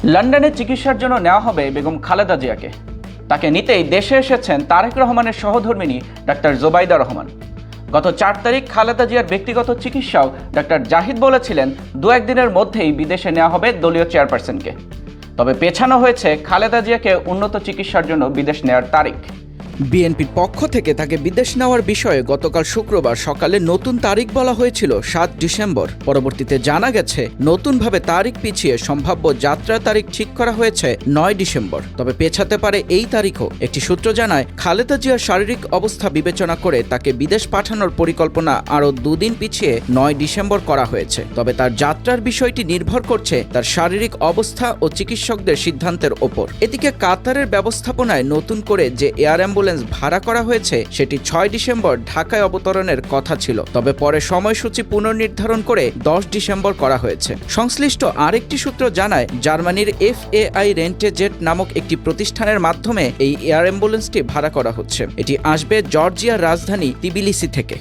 লন্ডনে চিকিৎসার জন্য নেওয়া হবে বেগম খালেদা জিয়াকে। তাকে নিতেই দেশে এসেছেন তারেক রহমানের সহধর্মিণী ডাক্তার জোবাইদা রহমান। গত 4 তারিখ খালেদা জিয়ার ব্যক্তিগত চিকিৎসাও ডাক্তার জাহিদ বলেছিলেন 2-1 দিনের মধ্যেই বিদেশে নেওয়া হবে দলীয় চেয়ারপারসনকে। তবে পেছানো হয়েছে খালেদা জিয়াকে উন্নত চিকিৎসার জন্য বিদেশ নেওয়ার তারিখ। বিএনপির পক্ষ থেকে তাকে বিদেশ নেওয়ার বিষয়ে গতকাল শুক্রবার সকালে নতুন তারিখ বলা হয়েছিল 7 ডিসেম্বর। পরবর্তীতে জানা গেছে নতুনভাবে তারিখ পিছিয়ে সম্ভাব্য যাত্রা তারিখ ঠিক করা হয়েছে 9 ডিসেম্বর। তবে পেছাতে পারে এই তারিখও। একটি সূত্র জানায় খালেদা জিয়ার শারীরিক অবস্থা বিবেচনা করে তাকে বিদেশ পাঠানোর পরিকল্পনা আরও 2 দিন পিছিয়ে 9 ডিসেম্বর করা হয়েছে। তবে তার যাত্রার বিষয়টি নির্ভর করছে তার শারীরিক অবস্থা ও চিকিৎসকদের সিদ্ধান্তের ওপর। এদিকে কাতারের ব্যবস্থাপনায় নতুন করে যে এয়ার অ্যাম্বুলেন্স ভাড়া করা হয়েছে সেটি 6 ডিসেম্বর ঢাকায় অবতরণের কথা ছিল। তবে পরে সময়সূচি পুনর্নির্ধারণ করে 10 ডিসেম্বর করা হয়েছে। সংশ্লিষ্ট আরেকটি সূত্র জানায় জার্মানির FAI রেন্টে জেট নামক একটি প্রতিষ্ঠানের মাধ্যমে এই এয়ার অ্যাম্বুলেন্সটি ভাড়া করা হচ্ছে। এটি আসবে জর্জিয়ার রাজধানী তিবিলিসি থেকে।